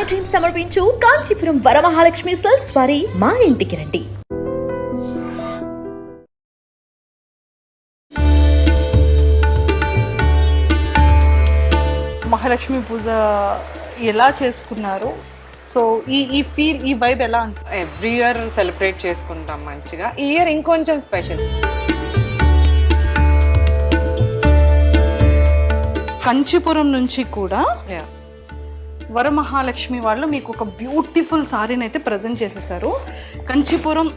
My dream సమర్పించు Kanchipuram Varamahalakshmi silks వారి మా ఇంటికి రండి. మహాలక్ష్మి పూజ ఎలా చేసుకున్నారు? సో ఈ వైబ్ ఎలా ఉంటుంది? ఎవ్రీ ఇయర్ సెలబ్రేట్ చేసుకుంటాం మంచిగా. ఈ ఇయర్ ఇంకొంచెం స్పెషల్. కంచీపురం నుంచి కూడా వరమహాలక్ష్మి వాళ్ళు మీకు ఒక బ్యూటిఫుల్ సారీని అయితే ప్రజెంట్ చేసేసారు. కంచీపురం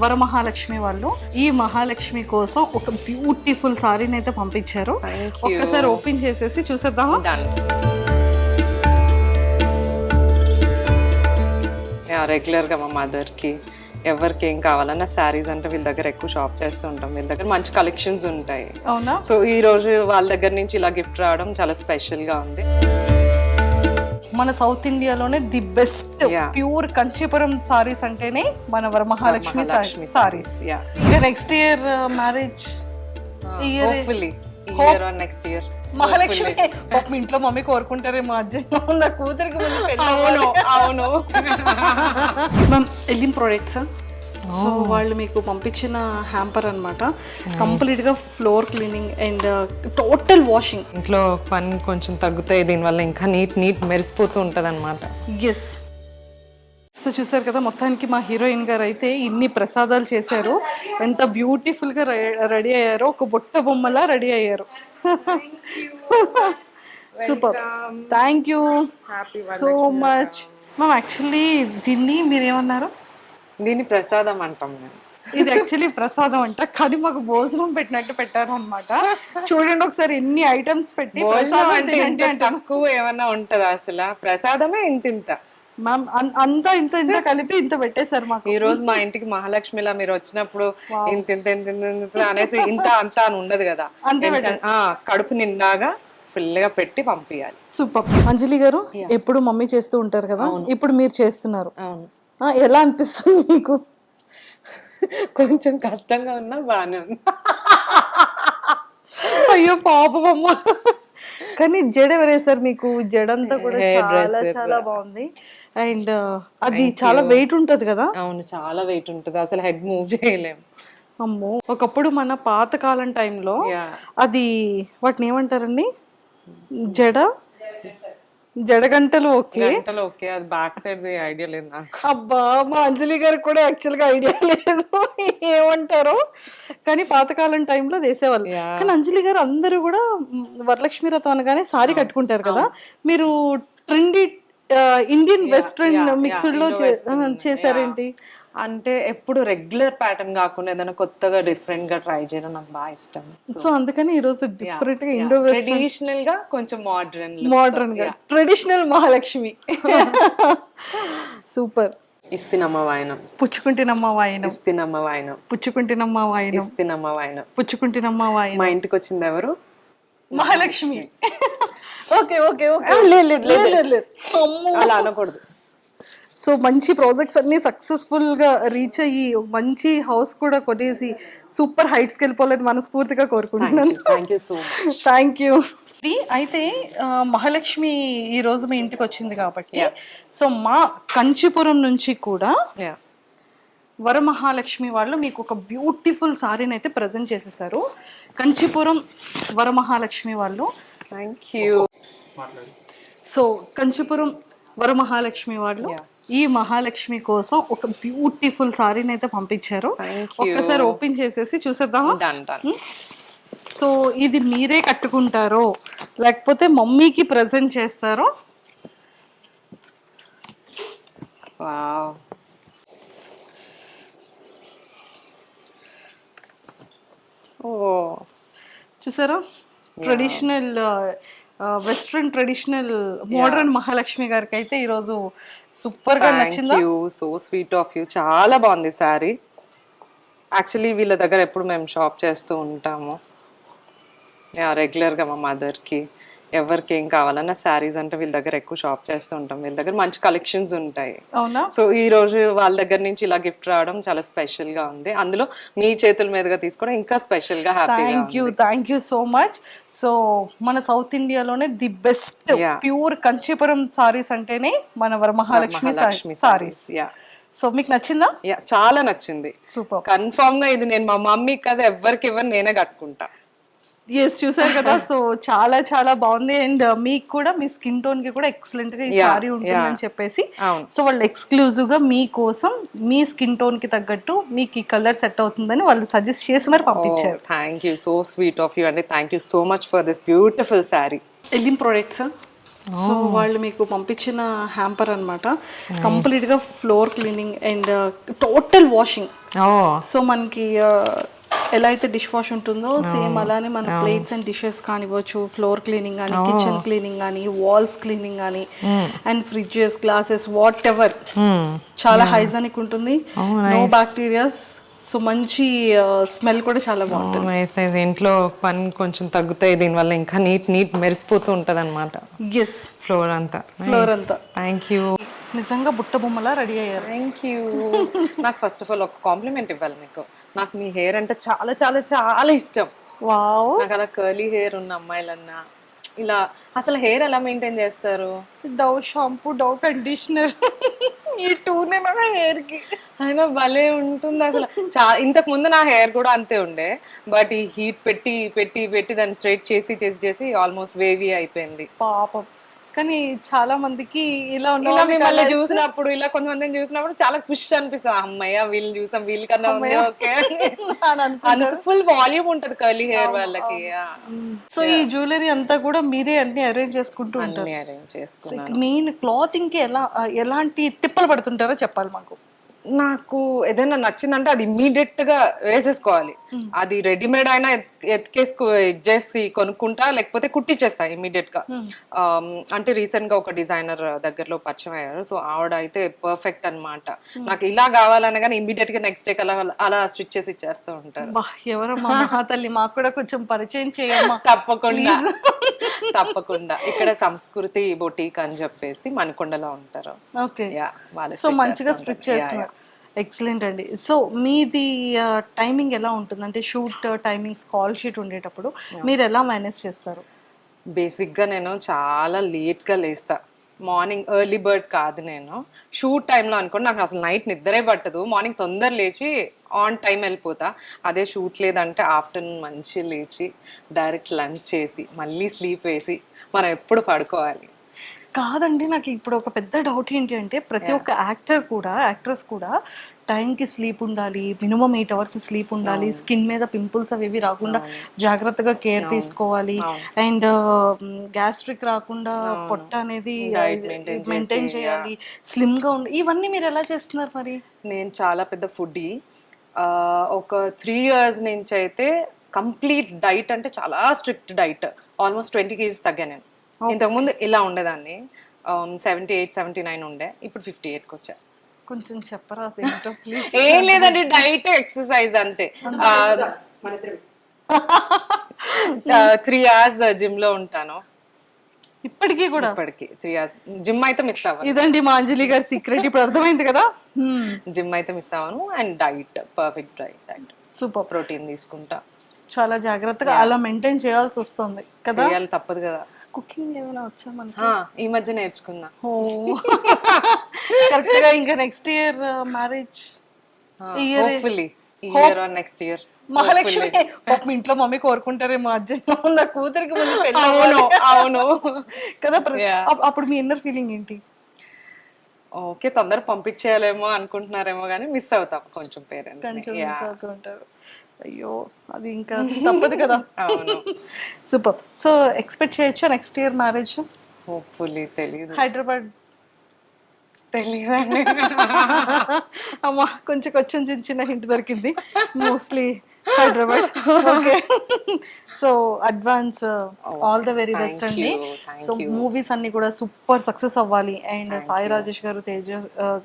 వరమహాలక్ష్మి వాళ్ళు ఈ మహాలక్ష్మి కోసం ఒక బ్యూటిఫుల్ సారీని అయితే పంపించారు. ఒక్కసారి ఓపెన్ చేసేసి చూసేద్దామా? రెగ్యులర్గా మా మదర్కి ఎవరికి ఏం కావాలన్నా శారీస్ అంటే వీళ్ళ దగ్గర ఎక్కువ షాప్ చేస్తూ ఉంటాం. వీళ్ళ దగ్గర మంచి కలెక్షన్స్ ఉంటాయి. అవునా? సో ఈ రోజు వాళ్ళ దగ్గర నుంచి ఇలా గిఫ్ట్ రావడం చాలా స్పెషల్గా ఉంది. మన సౌత్ ఇండియాలోనే the best pure Kanchipuram saris అంటేనే మన Varamahalakshmi saris. Next year marriage next year Mahalakshmi ఇంట్లో మమ్మీ కోరుకుంటారేమో అర్జెంట్ నా కూతురికి అవును మ్యామ్. ఎలిం ప్రొడక్ట్స్. సో వాళ్ళు మీకు పంపించిన హ్యాంపర్ అనమాట. కంప్లీట్గా floor cleaning and total washing. ఇంట్లో పని కొంచెం తగ్గుతాయి దీనివల్ల, ఇంకా నీట్ మెరిసిపోతూ ఉంటుంది అనమాట. ఎస్. సో చూసారు కదా, మొత్తానికి మా హీరోయిన్ గారు అయితే ఇన్ని ప్రసాదాలు చేశారు. ఎంత బ్యూటిఫుల్గా రెడీ అయ్యారో, ఒక బుట్ట బొమ్మలా రెడీ అయ్యారు. Super, thank you so much ma'am. Actually దీన్ని మీరేమన్నారు? దీన్ని ప్రసాదం అంటాం మేము. ఇది యాక్చువల్లీ ప్రసాదం అంట, కానీ మాకు భోజనం పెట్టినట్టు పెట్టారు అనమాట. చూడండి ఒకసారి ఎన్ని ఐటమ్స్ పెట్టి. తక్కువ ఏమన్నా ఉంటదా అసలు? ప్రసాదమే ఇంత మ్యామ్, అంతా ఇంత కలిపి ఇంత పెట్టేశారు మాకు. ఈ రోజు మా ఇంటికి మహాలక్ష్మిలా మీరు వచ్చినప్పుడు ఇంత అనేసి ఇంత అంతా అని ఉండదు కదా, కడుపు నిండాగా ఫుల్ గా పెట్టి పంపించాలి. సూపర్. అంజలి గారు ఎప్పుడు మమ్మీ చేస్తూ ఉంటారు కదా, ఇప్పుడు మీరు చేస్తున్నారు. ఎలా అనిపిస్తుంది మీకు? కొంచెం కష్టంగా ఉన్నా బాగానే ఉంది. అయ్యో పాపమ్మ. కానీ జడ వేసారు మీకు, జడంతా కూడా చాలా చాలా బాగుంది. అండ్ అది చాలా వెయిట్ ఉంటది కదా? అవును, చాలా వెయిట్ ఉంటది, అసలు హెడ్ మూవ్ చేయలేము. అమ్మో. ఒకప్పుడు మన పాతకాలం టైంలో అది వాటిని ఏమంటారండి, జడగంటలు. ఓకే, అది బ్యాక్ సైడ్ ఐడియా లేదు నాకు. అబ్బా, మా అంజలి గారికి కూడా యాక్చువల్ గా ఐడియా లేదు ఏమంటారో, కానీ పాతకాలం టైంలో వేసేవాళ్ళు. కానీ అంజలి గారు అందరూ కూడా వరలక్ష్మి రథం అనగానే సారీ కట్టుకుంటారు కదా, మీరు ట్రెండీ ఇండియన్ వెస్ట్రన్ మిక్స్డ్ లో చేశారేంటి? అంటే ఎప్పుడు రెగ్యులర్ ప్యాటర్న్ కాకుండా ఏదైనా కొత్తగా డిఫరెంట్ గా ట్రై చేయడం నాకు బాగా ఇష్టం. సో అందుకని ఈ రోజు డిఫరెంట్ గా ఇండో ట్రెడిషనల్ గా కొంచెం మోడర్న్ గా ట్రెడిషనల్ మహాలక్ష్మి. సూపర్. ఇస్తినమ్మ వాయనం పుచ్చుకుంటినమ్మ వాయనం, ఇస్తినమ్మ వాయనం, పుచ్చుకుంటినమ్మ వాయనం, ఇస్తినమ్మ వాయనం, పుచ్చుకుంటినమ్మ వాయనం. మా ఇంటికి వచ్చింది ఎవరు? మహాలక్ష్మి. ఓకే ఓకే ఓకే, అలా అనకూడదు. సో మంచి ప్రాజెక్ట్స్ అన్ని సక్సెస్ఫుల్ గా రీచ్ అయ్యి మంచి హౌస్ కూడా కొనేసి సూపర్ హైట్స్కి వెళ్ళిపోవాలని మనస్ఫూర్తిగా కోరుకుంటున్నాను. Thank you. అయితే మహాలక్ష్మి ఈ రోజు మీ ఇంటికి వచ్చింది కాబట్టి, సో మా కంచీపురం నుంచి కూడా వరమహాలక్ష్మి వాళ్ళు మీకు ఒక బ్యూటిఫుల్ సారీని అయితే ప్రజెంట్ చేసేసారు. కంచీపురం వరమహాలక్ష్మి వాళ్ళు. Thank you. So Kanchipuram Varamahalakshmi వాళ్ళు ఈ మహాలక్ష్మి కోసం ఒక బ్యూటిఫుల్ సారీని అయితే పంపించారు. ఒక్కసారి ఓపెన్ చేసేసి చూసేద్దామా? సో ఇది మీరే కట్టుకుంటారో లేకపోతే మమ్మీకి ప్రజెంట్ చేస్తారో? చూసారా, traditional western traditional modern Mahalakshmi గారికి అయితే ఈరోజు సూపర్ గా నచ్చిందా? So sweet of you. చాలా బాగుంది సారీ. యాక్చువల్లీ వీళ్ళ దగ్గర ఎప్పుడు మేము షాప్ చేస్తూ ఉంటాము. రెగ్యులర్గా మా మదర్కి ఎవరికి ఏం కావాలన్నా శారీస్ అంటే వీళ్ళ దగ్గర ఎక్కువ షాప్ చేస్తూ ఉంటాం, వీళ్ళ దగ్గర మంచి కలెక్షన్స్ ఉంటాయి. అవునా? సో ఈ రోజు వాళ్ళ దగ్గర నుంచి ఇలా గిఫ్ట్ రావడం చాలా స్పెషల్ గా ఉంది, అందులో మీ చేతుల మీదుగా తీసుకోవడం ఇంకా స్పెషల్ గా హ్యాపీగా thank you so much. So మన సౌత్ ఇండియాలోనే the best pure Kanchipuram saris అంటేనే మన వరమహాలక్ష్మి సారీస్. సో మీకు నచ్చిందా? చాలా నచ్చింది. సూపర్. కన్ఫర్మ్ గా ఇది నేను మా మమ్మీ కదా ఎవరికి ఎవరు నేనే కట్టుకుంటా. ఎస్, చూసారు కదా. సో చాలా చాలా బాగుంది. అండ్ మీకు కూడా మీ స్కిన్ టోన్ కి కూడా ఎక్సలెంట్ గా ఈ సారీ ఉంటుందని చెప్పేసి సో వాళ్ళు ఎక్స్క్లూజివ్ గా మీకోసం మీ స్కిన్ టోన్ కి తగ్గట్టు మీకు ఈ కలర్ సెట్ అవుతుందని వాళ్ళు సజెస్ట్ చేసి మరి పంపించారు. Thank you, so sweet of you అండి. Thank you so much for this beautiful sari. Elim products. So వాళ్ళు మీకు పంపించిన హ్యాంపర్ అనమాట, కంప్లీట్ గా floor cleaning and total washing. So మనకి ఎలా అయితే డిష్ వాష్ ఉంటుందో సేమ్ అలానే మన ప్లేట్స్ అండ్ డిషెస్ కానివ్వచ్చు, ఫ్లోర్ క్లీనింగ్ కానీ, కిచెన్ క్లీనింగ్ కానీ, వాల్స్ క్లీనింగ్ కానీ, and fridges, glasses, whatever చాలా హైజానిక్ ఉంటుంది, నో బ్యాక్టీరియాస్. సో మంచి స్మెల్ కూడా చాలా బాగుంటుంది. ఇంట్లో పని కొంచెం తగ్గుతాయి దీనివల్ల, ఇంకా నీట్ మెరిసిపోతూ ఉంటది అనమాట. ఎస్, ఫ్లోర్ అంతా. Thank you. నిజంగా బుట్ట బొమ్మలా రెడీ అయ్యారు. Thank you. నాకు ఫస్ట్ ఆఫ్ ఆల్ ఒక కాంప్లిమెంట్ ఇవ్వాలి మీకు. నాకు మీ హెయిర్ అంటే చాలా చాలా చాలా ఇష్టం. వావ్. నాకు అలా కర్లీ హెయిర్ ఉన్న అమ్మాయిలన్నా ఇలా అసలు హెయిర్ ఎలా మెయింటైన్ చేస్తారు? డవ్ షాంపూ, డవ్ కండిషనర్, ఈ టూనే మన హెయిర్ కి అయినా భలే ఉంటుంది అసలు. ఇంతకు ముందు నా హెయిర్ కూడా అంతే ఉండే, బట్ ఈ హీట్ పెట్టి పెట్టి పెట్టి దాన్ని స్ట్రైట్ చేసి చేసి చేసి ఆల్మోస్ట్ వేవీ అయిపోయింది పాపం. కానీ చాలా మందికి ఇలా మిమ్మల్ని చూసినప్పుడు, ఇలా కొంతమందిని చూసినప్పుడు చాలా ఖుషి అనిపిస్తుంది. అమ్మయ్య వీళ్ళు చూసాం, వీళ్ళకన్నా ఉంది ఓకే. ఫుల్ వాల్యూమ్ ఉంటది కర్లీ హెయిర్ వాళ్ళకి. సో ఈ జ్యువెలరీ అంతా కూడా మీరే అన్ని అరేంజ్ చేసుకుంటూ ఉంటారు? అరేంజ్ చేసుకున్నాను. మెయిన్ క్లాతింగ్ కి ఎలాంటి తిప్పలు పడుతుంటారో చెప్పాలి మాకు. నాకు ఏదైనా నచ్చిందంటే అది ఇమ్మీడియట్ గా వేసేసుకోవాలి. అది రెడీమేడ్ అయినా చేసి కొనుక్కుంటా, లేకపోతే కుట్టించేస్తా ఇమ్మీడియట్ గా. అంటే రీసెంట్ గా ఒక డిజైనర్ దగ్గరలో పరిచయం అయ్యారు, సో ఆవిడ అయితే పర్ఫెక్ట్ అన్నమాట. నాకు ఇలా కావాలన్నా కానీ ఇమ్మీడియట్ గా నెక్స్ట్ డే అలా స్టిచ్ చేసి ఇచ్చేస్తూ ఉంటారు. ఎవరమ్మా తల్లి, మాకు కూడా కొంచెం పరిచయం చేయమ్మా. తప్పకుండా తప్పకుండా. ఇక్కడ సంస్కృతి బొటీక్ అని చెప్పేసి మనకొండలో ఉంటారు. ఓకే, సో మంచిగా స్టిచ్ చేస్తున్నారు. ఎక్సలెంట్ అండి. సో మీది టైమింగ్ ఎలా ఉంటుంది? అంటే షూట్ టైమింగ్స్, కాల్ షీట్ ఉండేటప్పుడు మీరు ఎలా మేనేజ్ చేస్తారు? బేసిక్గా నేను చాలా లేట్గా లేస్తా. మార్నింగ్ ఎర్లీ బర్డ్ కాదు నేను. షూట్ టైంలో అనుకోండి నాకు అసలు నైట్ నిద్రే పట్టదు, మార్నింగ్ తొందర లేచి ఆన్ టైం వెళ్ళిపోతా. అదే షూట్ లేదంటే ఆఫ్టర్నూన్ మంచిగా లేచి డైరెక్ట్ లంచ్ చేసి మళ్ళీ స్లీప్ వేసి మనం ఎప్పుడు పడుకోవాలి. కాదండి, నాకు ఇప్పుడు ఒక పెద్ద డౌట్ ఏంటి అంటే ప్రతి ఒక్క యాక్ట్రెస్ కూడా టైంకి స్లీప్ ఉండాలి, మినిమం 8 hours స్లీప్ ఉండాలి, స్కిన్ మీద పింపుల్స్ అవి రాకుండా జాగ్రత్తగా కేర్ తీసుకోవాలి, అండ్ గ్యాస్ట్రిక్ రాకుండా పొట్ట అనేది మెయింటైన్ చేయాలి, స్లిమ్ గా ఉండాలి. ఇవన్నీ మీరు ఎలా చేస్తున్నారు మరి? నేను చాలా పెద్ద ఫుడ్డీ. ఒక 3 years నుంచి అయితే కంప్లీట్ డైట్, అంటే చాలా స్ట్రిక్ట్ డైట్. ఆల్మోస్ట్ 20 kgs తగ్గా నేను. ఇంతకుముందు ఇలా ఉండేదాన్ని, 78, 79 ఉండే, ఇప్పుడు 58కి వచ్చా. కొంచెం చెప్పరా? ఏం లేదండి, డైట్ ఎక్సర్సైజ్ అంతే. 3 hours జిమ్ లో ఉంటాను ఇప్పటికీ కూడా. 3 hours జిమ్ అయితే మిస్ అవ్వను. ఇదండి మా అంజలి గారి సీక్రెట్, ఇప్పుడు అర్థమైంది కదా. జిమ్ అయితే మిస్ అవ్వను. And diet perfect diet, super. Protein తీసుకుంటా. చాలా జాగ్రత్తగా అలా మెయింటైన్ చేయాల్సి వస్తుంది కదా, చేయాలి, తప్పదు కదా. కుకింగ్ ఏమైనా వచ్చా మనకి? ఈ మధ్య నేర్చుకున్నా. కరెక్ట్ గా ఇంకా next year marriage, hopefully year or next year. Mahalakshmi మీ ఇంట్లో మమ్మీ కోరుకుంటారేమో అర్జెంట్ నా కూతురికి ముందు పెళ్ళి. అవును కదా. అప్పుడు మీ ఇన్నర్ ఫీలింగ్ ఏంటి? ఓకే, తొందర పంపించేయాలేమో అనుకుంటున్నారేమో కానీ మిస్ అవుతాం కొంచెం పేరెంట్స్. మిస్ అవుతూ ఉంటారు. అయ్యో, అది ఇంకా తప్పదు కదా. అవును. సూపర్. సో ఎక్స్పెక్ట్ చేయొచ్చా నెక్స్ట్ ఇయర్ మ్యారేజ్? హోప్ఫుల్లీ. తెలీదు, హైదరాబాద్ తెలీదండి. అమ్మా కొంచెం చిన్న హింట్ దొరికింది. Mostly Hyderabad. Okay, so advance all the very best అండి. సో మూవీస్ అన్ని కూడా సూపర్ సక్సెస్ అవ్వాలి. అండ్ సాయి రాజేష్ గారు, తేజ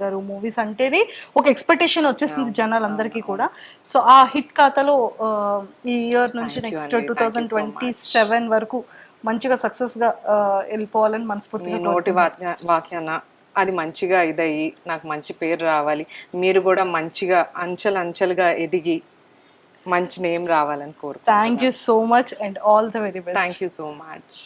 గారు మూవీస్ అంటేనే ఒక ఎక్స్పెక్టేషన్ వచ్చేసింది జనాలందరికీ కూడా. సో ఆ హిట్ ఖాతాలో ఈ ఇయర్ నుంచి నెక్స్ట్ 2027 వరకు మంచిగా సక్సెస్గా వెళ్ళిపోవాలని మీ మనస్ఫూర్తిగా నోటి వాక్యాన అది మంచిగా ఇదయ్యి నాకు మంచి పేరు రావాలి, మీరు కూడా మంచిగా అంచెలుగా ఎదిగి మంచి నేమ్ రావాలని కోరుకుంటున్నాను. Thank you so much and all the very best. Thank you so much.